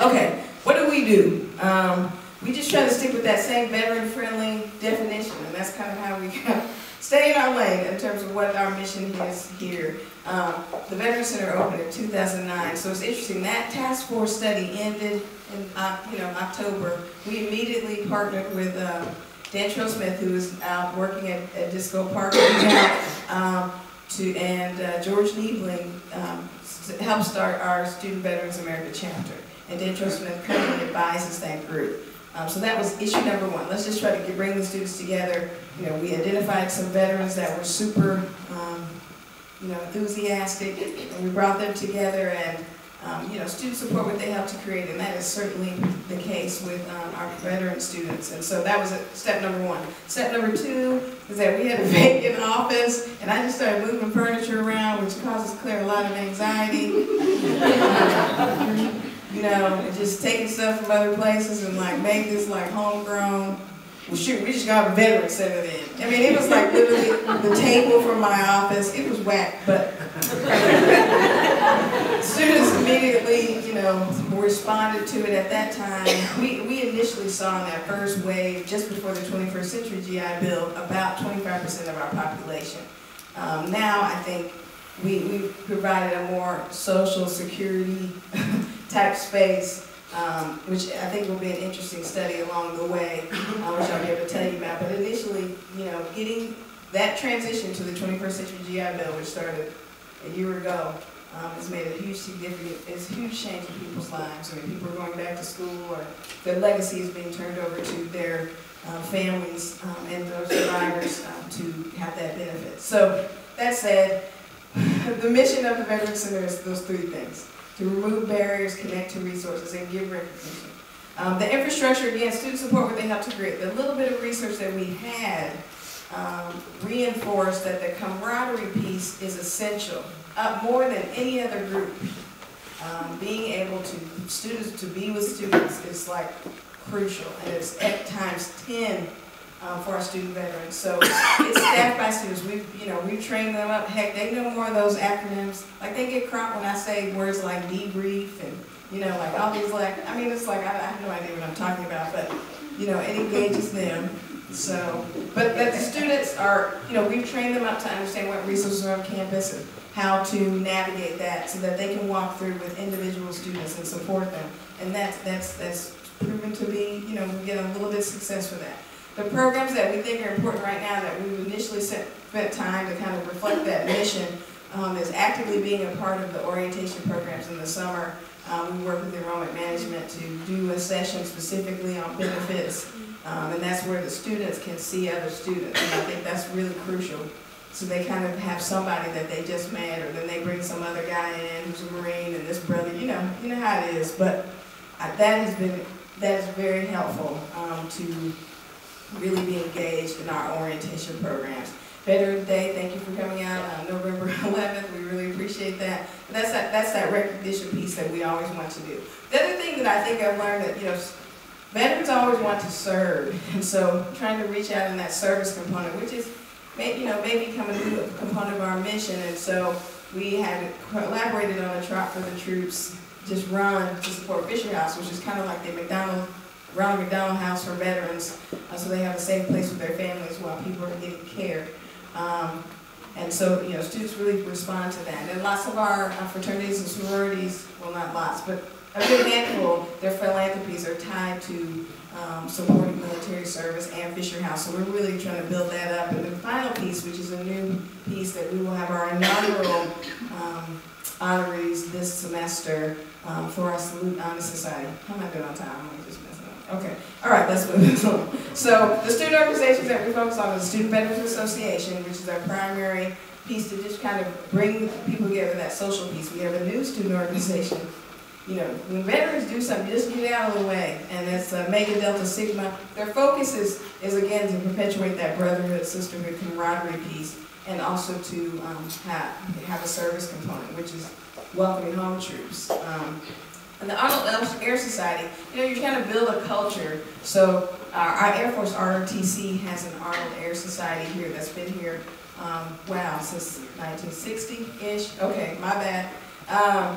Okay, what do? We just try to stick with that same veteran-friendly definition, and that's kind of how we stay in our lane in terms of what our mission is here. The Veterans Center opened in 2009, so it's interesting. That task force study ended in October. We immediately partnered with Dan Smith, who is out working at Disco Park now, and George Niebling helped start our Student Veterans America chapter. And Dan Smith currently advises that group. So that was issue number one. Let's just try to bring the students together. We identified some veterans that were super, enthusiastic, and we brought them together, and student support what they helped to create, and that is certainly the case with our veteran students. And so that was step number one. Step number two is that we had a vacant office, and I just started moving furniture around, which causes Claire a lot of anxiety. And just taking stuff from other places and make this homegrown. Well, shoot, we just got a veteran center then. I mean, it was literally the table from my office. It was whack, but students immediately, responded to it at that time. We initially saw in that first wave, just before the 21st Century GI Bill, about 25% of our population. Now, I think we've provided a more social security type space, which I think will be an interesting study along the way, which I'll be able to tell you about. But initially, getting that transition to the 21st Century GI Bill, which started a year ago, has made a huge change in people's lives. I mean, people are going back to school, or their legacy is being turned over to their families and those survivors to have that benefit. So that said, the mission of the Veterans Center is those three things: to remove barriers, connect to resources, and give recognition. The infrastructure, again, student support, what they helped to create. The little bit of research that we had reinforced that the camaraderie piece is essential, more than any other group. Being able students to be with students is crucial, and it's at times 10 for our student veterans. So it's staffed by students. We've trained them up. Heck, they know more of those acronyms. They get cropped when I say words like debrief and all these I mean, it's I have no idea what I'm talking about, but it engages them. So, but the students are, we've trained them up to understand what resources are on campus and how to navigate that so that they can walk through with individual students and support them. And that's proven to be, we get a little bit of success for that. The programs that we think are important right now that we initially spent time to kind of reflect that mission is actively being a part of the orientation programs in the summer. We work with enrollment management to do a session specifically on benefits, and that's where the students can see other students, and I think that's really crucial. So they kind of have somebody that they just met, or then they bring some other guy in who's a Marine, and this brother, you know how it is. But that is very helpful to really be engaged in our orientation programs. Veterans Day, thank you for coming out on November 11th. We really appreciate that. But that's that recognition piece that we always want to do. The other thing that I think I've learned that, veterans always want to serve. And so trying to reach out in that service component, which is maybe become a new component of our mission. And so we had collaborated on a Trot for the Troops, just run to support Fisher House, which is kind of like the Ronald McDonald House for veterans, so they have a safe place with their families while people are getting care. And so, students really respond to that. And lots of our fraternities and sororities, well, not lots, but a good handful, their philanthropies are tied to supporting military service and Fisher House. So we're really trying to build that up. And the final piece, which is a new piece that we will have our inaugural honorees this semester for our Salute Honor Society. How am I doing on time? I'm just messing up. Okay. All right, let's move this on. So the student organizations that we focus on is the Student Veterans Association, which is our primary piece to just kind of bring people together, that social piece. We have a new student organization. When veterans do something, just get out of the way. And it's Mega Delta Sigma. Their focus is again, to perpetuate that brotherhood, sisterhood, camaraderie piece, and also to have a service component, which is welcoming home troops. And the Arnold Air Society, you're trying to build a culture. So our Air Force ROTC has an Arnold Air Society here that's been here, wow, since 1960-ish. Okay, my bad.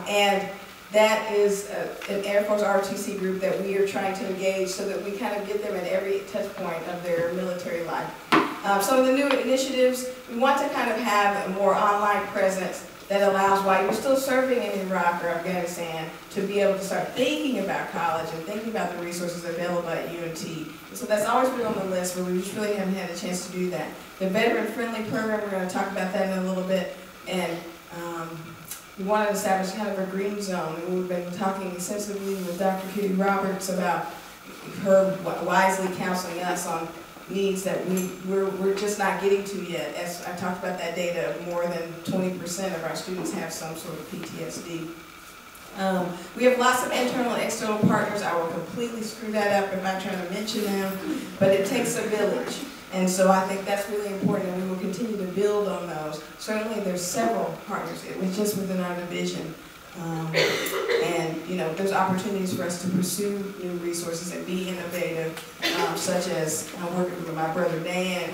And that is an Air Force ROTC group that we are trying to engage so that we kind of get them at every touch point of their military life. Some of the new initiatives, we want to kind of have a more online presence that allows, while you're still serving in Iraq or Afghanistan, to be able to start thinking about college and thinking about the resources available at UNT. And so that's always been on the list, but we just really haven't had a chance to do that. The veteran-friendly program, we're going to talk about that in a little bit, and we want to establish kind of a green zone. And we've been talking extensively with Dr. Kitty Roberts about her wisely counseling us on needs that we're just not getting to yet. As I talked about that data, more than 20% of our students have some sort of PTSD. We have lots of internal and external partners. I will completely screw that up if I try to mention them, but it takes a village. And so I think that's really important, and we will continue to build on those. Certainly there's several partners. It was just within our division. And you know, there's opportunities for us to pursue new resources and be innovative, such as working with my brother Dan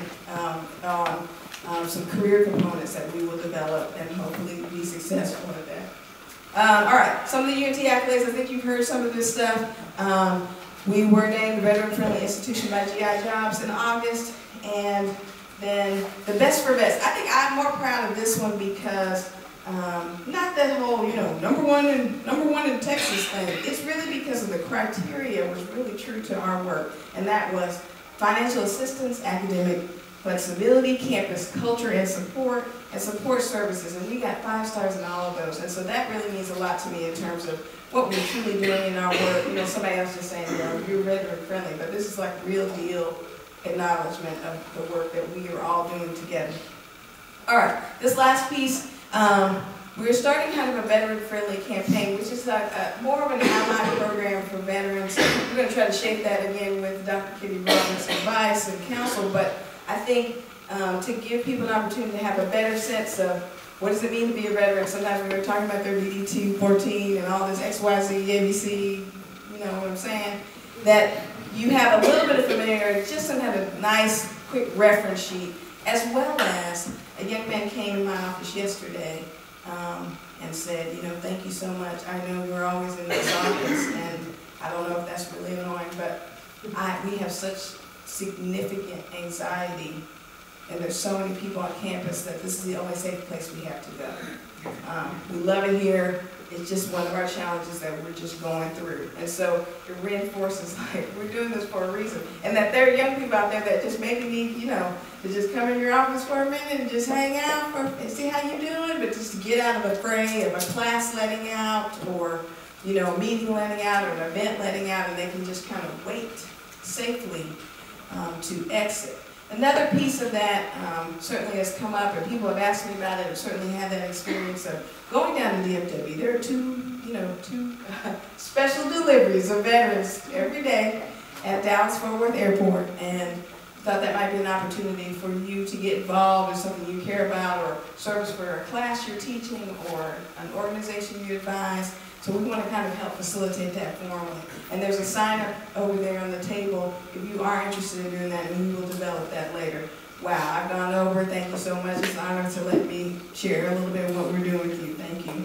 on some career components that we will develop and hopefully be successful at that. All right, some of the UNT accolades, I think you've heard some of this stuff. We were named Veteran-Friendly Institution by GI Jobs in August, and then the Best for Vets. I think I'm more proud of this one because not that whole, you know, number one in Texas thing. It's really because of the criteria was really true to our work, and that was financial assistance, academic flexibility, campus culture and support services. And we got 5 stars in all of those, and so that really means a lot to me in terms of what we're truly doing in our work. You know, somebody else just saying, you know, you're veteran friendly, but this is like real deal acknowledgement of the work that we are all doing together. All right, this last piece. We're starting kind of a veteran-friendly campaign, which is more of an ally program for veterans. We're going to try to shape that again with Dr. Kitty Roberts' advice and counsel, but I think to give people an opportunity to have a better sense of what does it mean to be a veteran. Sometimes when we're talking about their DD 14 and all this XYZ, ABC, you know what I'm saying, that you have a little bit of familiarity, just some kind of nice, quick reference sheet, as well as a young man came in my office yesterday and said, you know, thank you so much. I know you're always in this office, and I don't know if that's really annoying, but we have such significant anxiety, and there's so many people on campus that this is the only safe place we have to go. We love it here. It's just one of our challenges that we're just going through. And so it reinforces, like, we're doing this for a reason. And that there are young people out there that just maybe need, you know, to just come in your office for a minute and just hang out and see how you're doing, but just to get out of the fray of a class letting out or, you know, a meeting letting out or an event letting out, and they can just kind of wait safely to exit. Another piece of that certainly has come up, and people have asked me about it, and certainly had that experience of going down to DFW. There are two special deliveries of veterans every day at Dallas-Fort Worth Airport, and thought that might be an opportunity for you to get involved in something you care about, or service for a class you're teaching, or an organization you advise. So we want to kind of help facilitate that formally. And there's a sign-up over there on the table if you are interested in doing that, and we will develop that later. Wow, I've gone over. Thank you so much. It's an honor to let me share a little bit of what we're doing with you. Thank you.